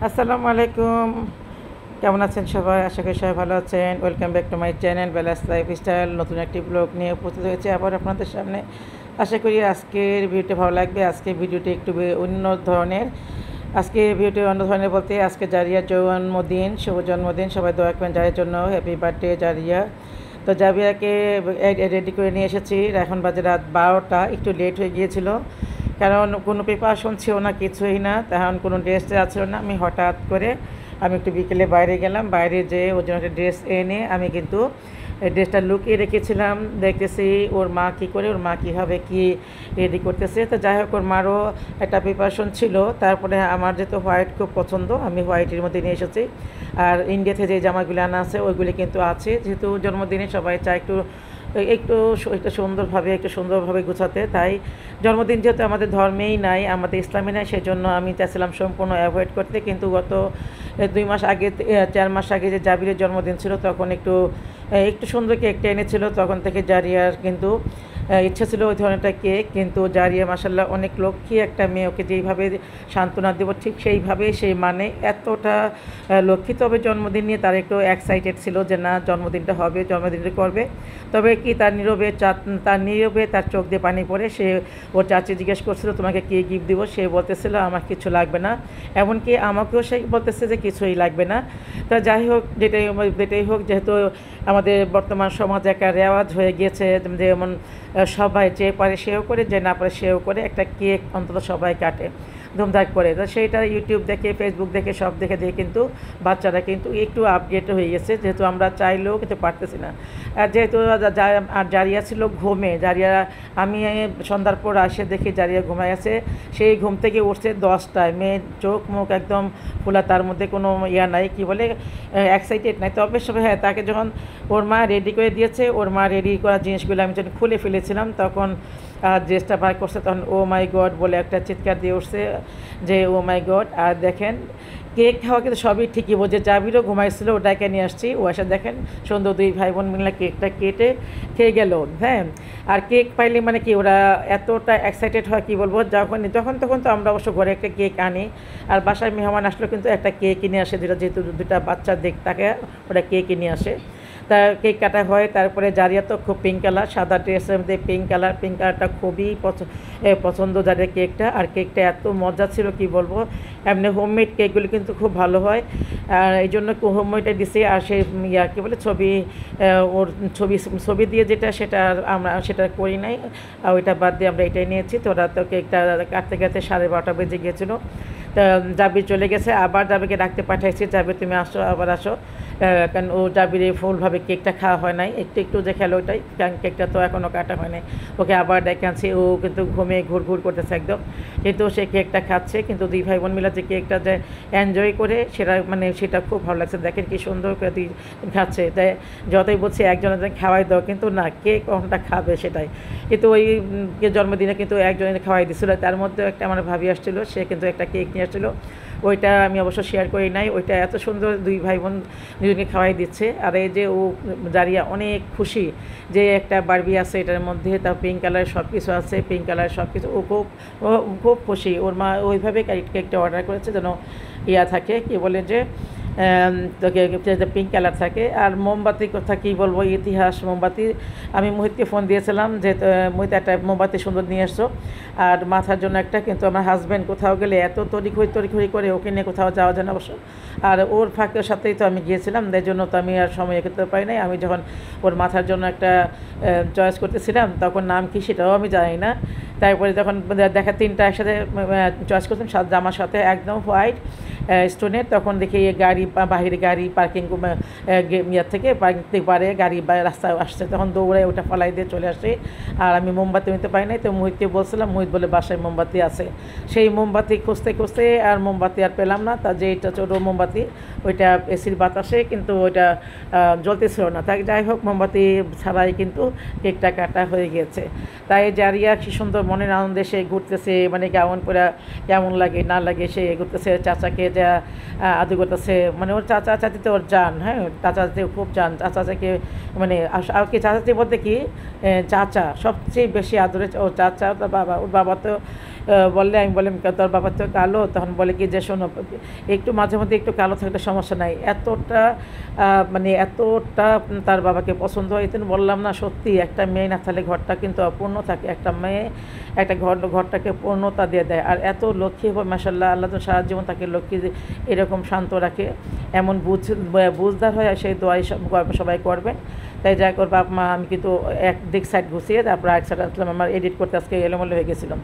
আসসালামু আলাইকুম। কেমন আছেন সবাই? আশা করি সবাই ভালো আছেন। Welcome back to my channel বেলাস lifestyle. নতুন একটি ব্লগ নিয়ে উপস্থিত হয়েছে আবার আপনাদের সামনে। আশা করি আজকের ভিডিওটা ভালো লাগবে। আজকের ভিডিওটি একটু অন্য ধরনের। আজকে ভিডিওটি অন্য ধরনের বলতে আজকে জারিয়ার জন্মদিন, শুভ জন্মদিন। সবাই দোয়া করবেন জারিয়ার জন্য। হ্যাপি বার্থডে জারিয়া। তো জাবিয়াকে রেডি করে নিয়ে এসেছি। এখন বাজে রাত 12টা, একটু লেট হয়ে গিয়েছিল কারণ কোনো প্রিপারেশন ছিল না, কিছুই না, তখন কোনো ড্রেস ছিল না। হঠাৎ করে আমি একটু বিকেলে বাইরে গেলাম, বাইরে যেয়ে ওর জন্য একটা ড্রেস এনে আমি কিন্তু ড্রেসটা লুকিয়ে রেখেছিলাম। দেখতেছি ওর মা কী করে, ওর মা কীভাবে কী রেডি করতেছে। তো যাই হোক, ওর মারও একটা প্রিপারেশন ছিল। তারপরে আমার যেহেতু হোয়াইট খুব পছন্দ, আমি হোয়াইটের মধ্যে নিয়ে এসেছি। আর ইন্ডিয়াতে যে জামাগুলো আনা আছে ওইগুলি কিন্তু আছে, যেহেতু জন্মদিনে সবাই চায় একটু একটু সুন্দরভাবে গুছাতে। তাই জন্মদিন যেহেতু আমাদের ধর্মেই নাই, আমাদের ইসলামে নাই, সেজন্য আমি চাইছিলাম সম্পূর্ণ অ্যাভয়েড করতে। কিন্তু গত 2 মাস আগে, 4 মাস আগে যে জাবিরের জন্মদিন ছিল, তখন একটু একটু সুন্দর কেকটা এনেছিল। তখন থেকে জারিয়ার কিন্তু ইচ্ছা ছিল ওই ধরনেরটা কেক। কিন্তু জারিয়া মাসাল্লাহ অনেক লক্ষ্মী একটা মেয়ে, ওকে যেইভাবে সান্ত্বনা দেবো ঠিক সেইভাবেই সেই মানে এতটা লক্ষ্মী। তবে জন্মদিন নিয়ে তার একটু এক্সাইটেড ছিল যে না, জন্মদিনটা হবে, জন্মদিনটা করবে। তবে কি তার নীরবে তার চোখ দিয়ে পানি পড়ে। সে ওর চাচি জিজ্ঞেস করছিল তোমাকে কী গিফট দিব, সে বলতেছিল আমার কিছু লাগবে না। এমনকি আমাকেও সে বলতেছে যে কিছুই লাগবে না। তা যাই হোক, যেটাই হোক, যেহেতু আমাদের বর্তমান সমাজে একটা রেওয়াজ হয়ে গিয়েছে যেমন সবাই যে পারে সেও করে, যে না পারে সেও করে, একটা কেক অন্তত সবাই কাটে ধুমধাক করে। তো সেইটা ইউটিউব দেখে, ফেসবুক দেখে, সব দেখে কিন্তু বাচ্চারা কিন্তু একটু আপডেট হয়ে গেছে, যেহেতু আমরা চাইলেও কিন্তু পারতেছি না। আর যেহেতু আর জারিয়া ছিল ঘুমে, আমি সন্ধ্যার পর আসে দেখি জারিয়া ঘুমায় আছে। সেই ঘুম থেকে উঠছে 10টায়, মেয়ের চোখ মুখ একদম খোলা, তার মধ্যে কোনো নাই, কি বলে, এক্সাইটেড নাই। তবে সবাই হ্যাঁ, তাকে যখন ওর মা রেডি করে দিয়েছে, ওর মা রেডি করা জিনিসগুলো আমি যখন খুলে ফেলেছিলাম, তখন ড্রেসটা বার করছে, তখন ও মাই গড বলে একটা চিৎকার দিয়ে উঠছে যে ও মাই গড। আর দেখেন, কেক খাওয়া কিন্তু সবই ঠিকই বোঝে। জাবিরও ঘুমাইছিল, ওটাকে নিয়ে আসছি, ও এসে দেখেন সুন্দর 2 ভাই বোন মিলে কেকটা কেটে খেয়ে গেল। হ্যাঁ, আর কেক পাইলে মানে কি ওরা এতটা এক্সাইটেড হয়, কি বলবো। যখন তখন তো আমরা অবশ্য ঘরে একটা কেক আনি, আর বাসায় মেহমান আসলেও কিন্তু একটা কেক কিনে আসে, যেহেতু 2টা বাচ্চা তাকে ওরা কেক কিনে আসে। তা কেক কাটা হয়। তারপরে জারিয়া তো খুব পিঙ্ক কালার, সাদা ড্রেসের মধ্যে পিঙ্ক কালারটা খুবই পছন্দ জারিয়ার কেকটা। আর কেকটা এত মজা ছিল, কি বলবো। এমনি হোমমেড কেকগুলি কিন্তু খুব ভালো হয়, আর এই জন্য হোমমেডটা দিছি। আর সে কী বলে, ওর ছবি দিয়ে সেটা আমরা সেটা করি নাই, ওইটা বাদ দিয়ে আমরা এটাই নিয়েছি। তো ওরা তো কেকটা কাটতে কাটতে 12:30 বেজে গিয়েছিলো। তা জাবি চলে গেছে, আবার জাবিকে ডাকতে পাঠাইছি, জাবি তুমি আসো, আবার আসো। কারণ ও জাবির ফুলভাবে কেকটা খাওয়া হয় নাই, একটু যে খেলো ওইটাই, কারণ কেকটা তো এখনও কাটা হয় নাই। ওকে আবার ডেকে আনছি, ও কিন্তু ঘুমিয়ে ঘুর করতেছে একদম, কিন্তু সে কেকটা খাচ্ছে। কিন্তু 2 ভাই বোন মিলে যে কেকটা যে এনজয় করে, সেটা খুব ভালো লাগছে। দেখেন কি সুন্দর করে 2 খাচ্ছে। তাই যতই বলছি একজন খাওয়াই দাও, কিন্তু না, কে কোনটা খাবে সেটাই। কিন্তু ওই জন্মদিনে কিন্তু একজনের খাওয়াই দিচ্ছিলো। তার মধ্যেও একটা আমার ভাবি আসছিলো, সে কিন্তু একটা কেক নিয়ে আসছিলো। ওইটা আমি অবশ্য শেয়ার করি নাই। ওইটা এত সুন্দর 2 ভাই বোন দুজনকে খাওয়াই দিচ্ছে। আর এই যে ও জারিয়া অনেক খুশি যে একটা বারবি আছে এটার মধ্যে, তা পিঙ্ক কালারের সব কিছু আছে, পিঙ্ক কালারের সব কিছু। ও খুব খুশি। ওর মা ওইভাবে কেকটা অর্ডার করেছে যেন থাকে, কি বলে যে পিঙ্ক কালার থাকে। আর মোমবাতির কথা কী বলবো, ইতিহাস মোমবাতি। আমি মোহিতকে ফোন দিয়েছিলাম যে মোহিত একটা মোমবাতি সুন্দর নিয়ে এসছো, আর মাথার জন্য একটা। কিন্তু আমার হাজব্যান্ড কোথাও গেলে এত তড়িঘড়ি করে ওকে নিয়ে কোথাও যাওয়া যায় না অবশ্য। আর ওর ফাঁকের সাথেই তো আমি গিয়েছিলাম, তাই জন্য তো আমি আর সময় করতে পারি নাই। আমি যখন ওর মাথার জন্য একটা চয়েস করতেছিলাম, তখন নাম কি সেটাও আমি জানি না। তারপরে যখন দেখা 3টা একসাথে চয়েস করতাম, জামার সাথে একদম হোয়াইট স্টোনের, তখন দেখি গাড়ি, বাহিরে গাড়ি পার্কিং থেকে পার্কিং পারে গাড়ি রাস্তায় আসছে, তখন দৌড়ে ওটা ফলাই দিয়ে চলে আসে। আর আমি মোমবাতি নিতে পারি নাই, তো মোহিতকে বলছিলাম, মোহিত বলে বাসায় মোমবাতি আছে। সেই মোমবাতি খুঁজতে আর মোমবাতি আর পেলাম না। তা যেটা ছোটো মোমবাতি, ওইটা এসির বাতাসে কিন্তু ওইটা জ্বলতেছিল না। তাই যাই হোক, মোমবাতি ছাড়াই কিন্তু কেকটা কাটা হয়ে গেছে। তাই জারিয়া কি সুন্দর মনের আনন্দে সে ঘুরতেছে, গাউন পরে কেমন লাগে না লাগে, সে ঘুরতেছে, চাচাকে যা আদর করতেছে। ওর চাচা চাচিতে ওর জান, হ্যাঁ, চাচা চাচি খুব জান। চাচা চাচিকে আর কি, চাচা চাচি বলতে কি, চাচা সবচেয়ে বেশি আদরে ওর চাচা, ওর বাবা তো বললে আমি বললাম তোর বাবা তো কালো, তখন বলে কি যে শোনো একটু মাঝে মধ্যে একটু কালো থাকলে সমস্যা নাই, এতটা মানে এতটা তার বাবাকে পছন্দ হয়। তিনি বললাম না সত্যি একটা মেয়ে না থাকলে ঘরটা কিন্তু অপূর্ণ থাকে, একটা মেয়ে একটা ঘরটাকে পূর্ণতা দিয়ে দেয়। আর এত লক্ষ্মী হয় মাশাআল্লাহ, আল্লাহ তো সারা জীবন তাকে লক্ষ্মী এরকম শান্ত রাখে, এমন বুঝদার হয়, সেই দোয়াই সবাই করবেন। তাই যাই ওর বাপ মা, আমি কিন্তু একদিক সাইড ঘুষিয়ে তারপর আরেক সাইড আসলাম, আমার এডিট করতে আজকে এলোমেলো হয়ে গেছিলাম।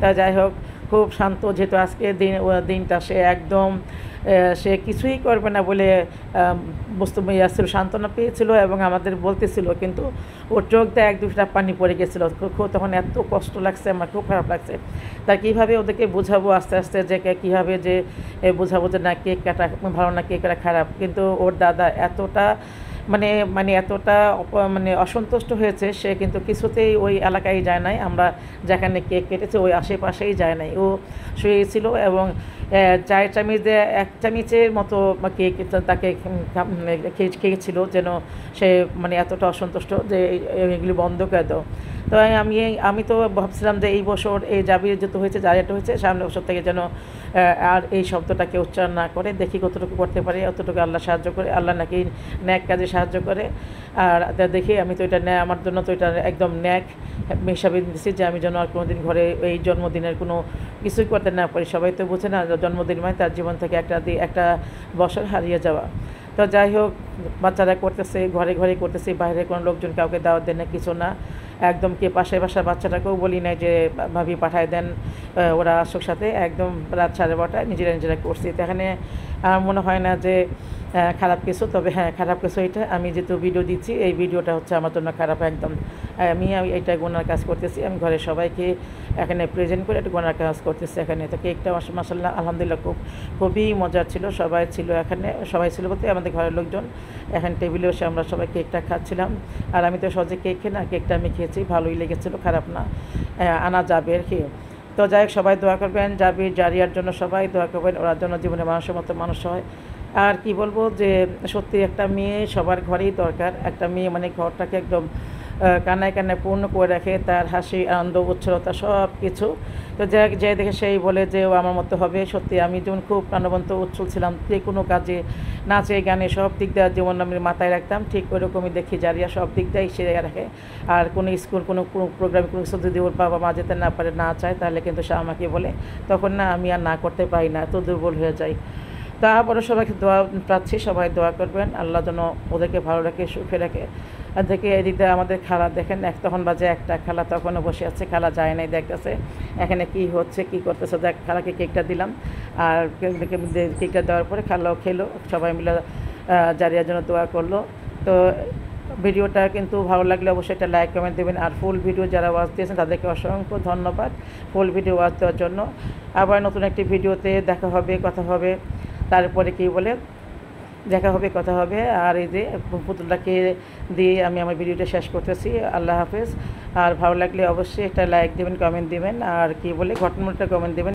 তাই যাই হোক খুব শান্ত, যেহেতু আজকে দিনটা সে একদম সে কিছুই করবে না বলে বস্তু ইয়াসির সান্ত্বনা পেয়েছিল এবং আমাদের বলতেছিল, কিন্তু ওর চোখ দিয়ে এক দুটা পানি পড়ে গেছিলো। তখন এত কষ্ট লাগছে, আমার খুব খারাপ লাগছে। তা কীভাবে ওদেরকে বোঝাবো আস্তে আস্তে, যে কীভাবে যে বোঝাবো যে না কেক কাটা ভালো না কেক কাটা খারাপ। কিন্তু ওর দাদা এতটা মানে এতটা মানে অসন্তুষ্ট হয়েছে, সে কিন্তু কিছুতেই ওই এলাকায় যায় নাই, আমরা যেখানে কেক কেটেছে ওই আশেপাশেই যায় নাই। ও শুয়েছিল এবং চায়ের চামচ দিয়ে এক চামচের মতো কেক তাকে খেয়েছিল, যেন সে মানে এতটা অসন্তুষ্ট যে এগুলি বন্ধ করে দাও। তো আমি তো ভাবছিলাম যে এই বছর এই জাবির যত হয়েছে, জারিয়াটা হয়েছে, সামনের বছর থেকে যেন আর এই শব্দটাকে উচ্চারণ না করে, দেখি কতটুকু করতে পারি, অতটুকু আল্লাহ সাহায্য করে। আল্লাহ নাকি ন্যাক কাজে সাহায্য করে। আর দেখি আমি তো এটা আমার জন্য তো এটা একদম ন্যাক হিসাবে দিচ্ছি, যে আমি যেন আর কোনোদিন ঘরে এই জন্মদিনের কোনো কিছুই করতে না পারি। সবাই তো বোঝে না জন্মদিন মানে তার জীবন থেকে একটা বছর হারিয়ে যাওয়া। তো যাই হোক, বাচ্চারা করতেছে, ঘরে ঘরে করতেছে, বাইরে কোনো লোকজন কাউকে দাওয়াত দেন না, কিছু না। একদম কে পাশের বাসার বাচ্চাটাকেও বলি নাই যে ভাবি পাঠায় দেন, ওরা আসুক সাথে, একদম রাত 12:30 নিজেরা করছি। তো এখানে আমার মনে হয় না যে খারাপ কিছু, তবে হ্যাঁ খারাপ কিছু এটা, আমি যেহেতু ভিডিও দিচ্ছি এই ভিডিওটা হচ্ছে আমার জন্য খারাপ একদম। আমি এইটা গোনার কাজ করতেছি, আমি ঘরের সবাইকে এখানে প্রেজেন্ট করে একটা গোনার কাজ করতেছি এখানে। তো কেকটা মাশাআল্লাহ আলহামদুলিল্লাহ খুবই মজার ছিল, সবাই ছিল এখানে, সবাই ছিল বলতে আমাদের ঘরের লোকজন এখানে টেবিলে বসে আমরা সবাই কেকটা খাচ্ছিলাম। আর আমি তো সহজে কেক খেয়ে না, কেকটা আমি খেয়েছি, ভালোই লেগেছিলো, খারাপ না, আনা যাবে আর কি। তো যাই হোক, সবাই দোয়া করবেন, জারিয়ার জন্য সবাই দোয়া করবেন, ওরা জন্য জীবনে মানুষের মতো মানুষ হয়। আর কি বলবো, যে সত্যি একটা মেয়ে সবার ঘরেই দরকার, একটা মেয়ে মানে ঘরটাকে একদম কান্নায় কান্নায় পূর্ণ করে রাখে, তার হাসি আনন্দ উচ্ছলতা সব কিছু। তো যে দেখে সেই বলে যে ও আমার মতো হবে। সত্যি আমি যেমন খুব প্রাণবন্ত উচ্ছল ছিলাম, যে কোনো কাজে নাচে গানে সব দিক দিয়ে যেমন আমি মাথায় রাখতাম, ঠিক ওরকমই দেখি জারিয়া সব দিক দিয়েই সে রাখে। আর কোনো স্কুল কোনো প্রোগ্রামে কোনো কিছু যদি ওর বাবা মা যেতে না পারে, না চায়, তাহলে কিন্তু সে আমাকে বলে, তখন না আমি আর না করতে পারি না, এত দুর্বল হয়ে যাই। তারপরে সবাইকে দোয়া প্রার্থী, সবাই দোয়া করবেন, আল্লাহ যেন ওদেরকে ভালো রাখে, সুখে রাখে। আর দেখে এদিকে আমাদের খালা দেখেন, তখন বাজে একটা, খালা তখনও বসে আছে, খালা যায় নাই, দেখতেছে এখানে কি হচ্ছে কি করতেছে। দেখ, খালাকে কেকটা দিলাম, আর কেকটা দেওয়ার পরে খালাও খেলো, সবাই মিলে জারিয়ার জন্য দোয়া করলো। তো ভিডিওটা কিন্তু ভালো লাগলে অবশ্যই একটা লাইক কমেন্ট দেবেন। আর ফুল ভিডিও যারা ওয়াচ দিয়েছেন তাদেরকে অসংখ্য ধন্যবাদ ফুল ভিডিও ওয়াচ দেওয়ার জন্য। আবার নতুন একটি ভিডিওতে দেখা হবে, কথা হবে, তারপরে কি বলে দেখা হবে, কথা হবে। আর এই যে পুতুলটাকে দিয়ে আমি আমার ভিডিওটা শেষ করতেছি। আল্লাহ হাফেজ। আর ভালো লাগলে অবশ্যই একটা লাইক দেবেন, কমেন্ট দেবেন, আর কি বলে ঘটনাটা কমেন্ট দেবেন।